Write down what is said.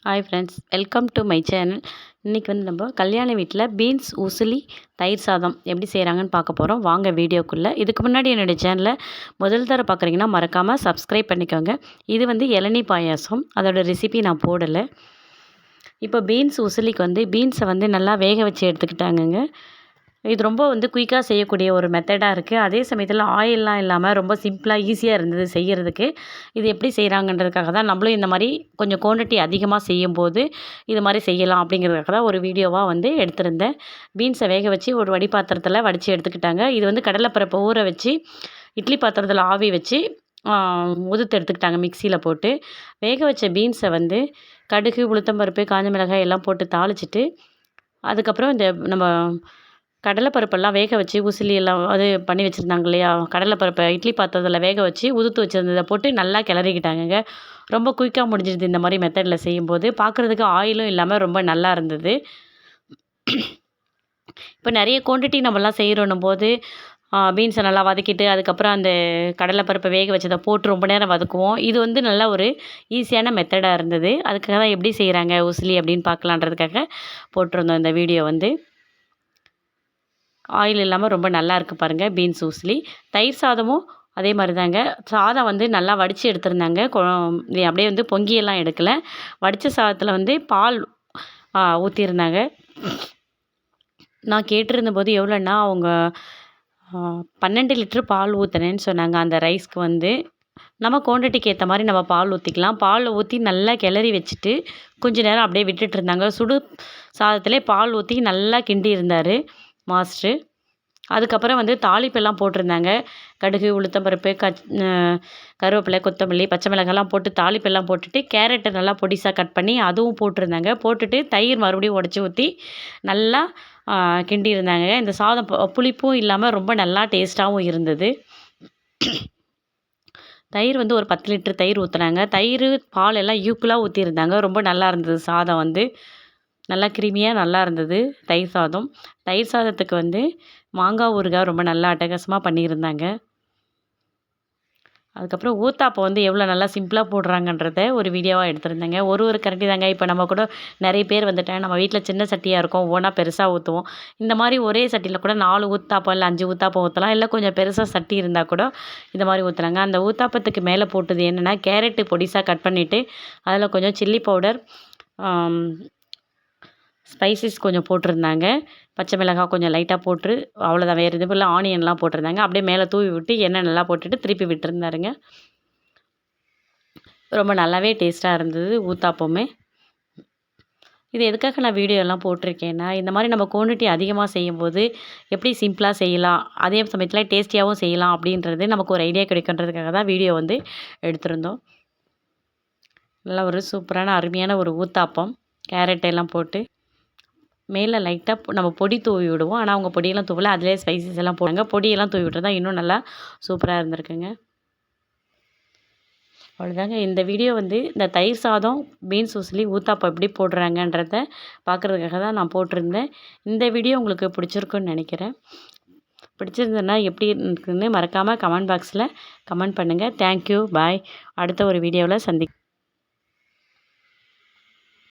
Hi friends, welcome to my channel. இன்றைக்கி வந்து நம்ம கல்யாண வீட்டில் பீன்ஸ் உசிலி தயிர் சாதம் எப்படி செய்கிறாங்கன்னு பார்க்க போகிறோம். வாங்க வீடியோக்குள்ளே. இதுக்கு முன்னாடி என்னுடைய சேனலை முதல் தடவை பார்க்குறீங்கன்னா மறக்காமல் சப்ஸ்கிரைப் பண்ணிக்கோங்க. இது வந்து இளநீ பாயாசம், அதோட ரெசிபி நான் போடலை. இப்போ பீன்ஸ் உசிலிக்கு வந்து பீன்ஸை வந்து நல்லா வேக வச்சு எடுத்துக்கிட்டாங்கங்க. இது ரொம்ப வந்து குயிக்காக செய்யக்கூடிய ஒரு மெத்தடாக இருக்குது. அதே சமயத்தில் ஆயிலெலாம் இல்லாமல் ரொம்ப சிம்பிளாக ஈஸியாக இருந்தது செய்கிறதுக்கு. இது எப்படி செய்கிறாங்கன்றதுக்காக தான் நம்மளும் இந்த மாதிரி கொஞ்சம் குவான்டிட்டி அதிகமாக செய்யும்போது இது மாதிரி செய்யலாம் அப்படிங்கிறதுக்காக தான் ஒரு வீடியோவாக வந்து எடுத்திருந்தேன். பீன்ஸை வேக வச்சு ஒரு வடி பாத்திரத்தில் வடித்து எடுத்துக்கிட்டாங்க. இது வந்து கடலைப்பருப்பை ஊற வச்சு இட்லி பாத்திரத்தில் ஆவி வச்சு உதுத்து எடுத்துக்கிட்டாங்க மிக்சியில் போட்டு. வேக வச்ச பீன்ஸை வந்து கடுகு, உளுத்தம்பருப்பு, காஞ்ச மிளகாய் எல்லாம் போட்டு தாளிச்சிட்டு, அதுக்கப்புறம் இந்த நம்ம கடலைப்பருப்பெல்லாம் வேக வச்சு உசிலி எல்லாம் அது பண்ணி வச்சுருந்தாங்க இல்லையா, கடலைப்பருப்பை இட்லி பாத்திரத்தில் வேக வச்சு உதுத்து வச்சுருந்ததை போட்டு நல்லா கிளறிக்கிட்டாங்கங்க. ரொம்ப குயிக்காக முடிஞ்சிடுது இந்த மாதிரி மெத்தடில் செய்யும்போது. பார்க்குறதுக்கு ஆயிலும் இல்லாமல் ரொம்ப நல்லா இருந்தது. இப்போ நிறைய குவான்டிட்டி நம்மலாம் செய்கிறோன்னும் போது பீன்ஸை நல்லா வதக்கிட்டு அதுக்கப்புறம் அந்த கடலைப்பருப்பை வேக வச்சதை போட்டு ரொம்ப நேரம் வதக்குவோம். இது வந்து நல்ல ஒரு ஈஸியான மெத்தடாக இருந்தது. அதுக்காக தான் எப்படி செய்கிறாங்க உசிலி அப்படின்னு பார்க்கலான்றதுக்காக போட்டிருந்தோம் இந்த வீடியோ வந்து. ஆயில் இல்லாமல் ரொம்ப நல்லா இருக்குது பாருங்கள் பீன்ஸ் உசிலி. தயிர் சாதமும் அதே மாதிரி தாங்க. சாதம் வந்து நல்லா வடித்து எடுத்திருந்தாங்க. அப்படியே வந்து பொங்கியெல்லாம் எடுக்கலை. வடித்த சாதத்தில் வந்து பால் ஊற்றிருந்தாங்க. நான் கேட்டிருந்தபோது எவ்வளோன்னா அவங்க 12 லிட்ரு பால் ஊற்றினேன்னு சொன்னாங்க. அந்த ரைஸ்க்கு வந்து நம்ம குவான்டிட்டிக்கு ஏற்ற மாதிரி நம்ம பால் ஊற்றிக்கலாம். பால் ஊற்றி நல்லா கிளறி வச்சுட்டு கொஞ்சம் நேரம் அப்படியே விட்டுட்டு இருந்தாங்க. சுடு சாதத்திலே பால் ஊற்றி நல்லா கிண்டி இருந்தார் மாஸ்டரு. அதுக்கப்புறம் வந்து தாளிப்பெல்லாம் போட்டிருந்தாங்க. கடுகு, உளுத்தம்பருப்பு, கருவேப்பிலை, கொத்தமல்லி, பச்சை மிளகாய்லாம் போட்டு தாளிப்பெல்லாம் போட்டுட்டு கேரட்டை நல்லா பொடிசாக கட் பண்ணி அதுவும் போட்டிருந்தாங்க. போட்டுட்டு தயிர் மறுபடியும் உடச்சி ஊற்றி நல்லா கிண்டி இருந்தாங்க. இந்த சாதம் புளிப்பும் இல்லாமல் ரொம்ப நல்லா டேஸ்ட்டாகவும் இருந்தது. தயிர் வந்து ஒரு 10 லிட்டர் தயிர் ஊற்றுனாங்க. தயிர், பால் எல்லாம் ஈக்குவலாக ஊற்றிருந்தாங்க. ரொம்ப நல்லா இருந்தது சாதம் வந்து. நல்லா கிருமியாக நல்லா இருந்தது தயிர் சாதம். தயிர் சாதத்துக்கு வந்து மாங்காய் ஊறுகாய் ரொம்ப நல்லா அட்டகாசமாக பண்ணியிருந்தாங்க. அதுக்கப்புறம் ஊத்தாப்பம் வந்து எவ்வளோ நல்லா சிம்பிளாக போடுறாங்கன்றத ஒரு வீடியோவாக எடுத்திருந்தேங்க. ஒரு கரண்டி தாங்க. இப்போ நம்ம கூட நிறைய பேர் வந்துட்டேன், நம்ம வீட்டில் சின்ன சட்டியாக இருக்கும், ஒவ்வொன்றா பெருசாக ஊற்றுவோம். இந்த மாதிரி ஒரே சட்டியில் கூட 4 ஊத்தாப்பம் இல்லை 5 ஊத்தாப்பம் ஊற்றலாம். இல்லை கொஞ்சம் பெருசாக சட்டி இருந்தால் கூட இந்த மாதிரி ஊற்றுறாங்க. அந்த ஊத்தாப்பத்துக்கு மேலே போட்டது என்னென்னா கேரட்டு பொடிசாக கட் பண்ணிவிட்டு அதில் கொஞ்சம் சில்லி பவுடர், ஸ்பைசஸ் கொஞ்சம் போட்டிருந்தாங்க. பச்சை மிளகாய் கொஞ்சம் லைட்டாக போட்டு அவ்வளோதான். வேறு எதுவும் இல்லை. ஆனியன்லாம் போட்டிருந்தாங்க. அப்படியே மேலே தூவி விட்டு எண்ணெய் நல்லா போட்டுட்டு திருப்பி விட்டுருந்தாருங்க. ரொம்ப நல்லாவே டேஸ்ட்டாக இருந்தது ஊத்தாப்பமே. இது எதுக்காக நான் வீடியோலாம் போட்டிருக்கேன்னா, இந்த மாதிரி நம்ம குவான்டிட்டி அதிகமாக செய்யும்போது எப்படி சிம்பிளாக செய்யலாம், அதே சமயத்தில் டேஸ்டியாகவும் செய்யலாம் அப்படின்றது நமக்கு ஒரு ஐடியா கிடைக்குன்றதுக்காக தான் வீடியோ வந்து எடுத்திருந்தோம். நல்லா ஒரு சூப்பரான அருமையான ஒரு ஊத்தாப்பம், கேரட் எல்லாம் போட்டு மேலே லைட்டாக நம்ம பொடி தூவி விடுவோம். ஆனால் அவங்க பொடியெல்லாம் தூவலை, அதிலே ஸ்பைசஸ் எல்லாம் போடுங்க. பொடியெல்லாம் தூவி விட்டுருந்தா இன்னும் நல்லா சூப்பராக இருந்திருக்குங்க. அவ்வளோதாங்க. இந்த வீடியோ வந்து இந்த தயிர் சாதம், பீன்ஸ் உசிலி, ஊத்தாப்பம் எப்படி போடுறாங்கன்றத பார்க்குறதுக்காக தான் நான் போட்டிருந்தேன். இந்த வீடியோ உங்களுக்கு பிடிச்சிருக்குன்னு நினைக்கிறேன். பிடிச்சிருந்ததுன்னா எப்படி இருக்குன்னு மறக்காமல் கமெண்ட் பாக்ஸில் கமெண்ட் பண்ணுங்கள். தேங்க்யூ, பாய். அடுத்த ஒரு வீடியோவில்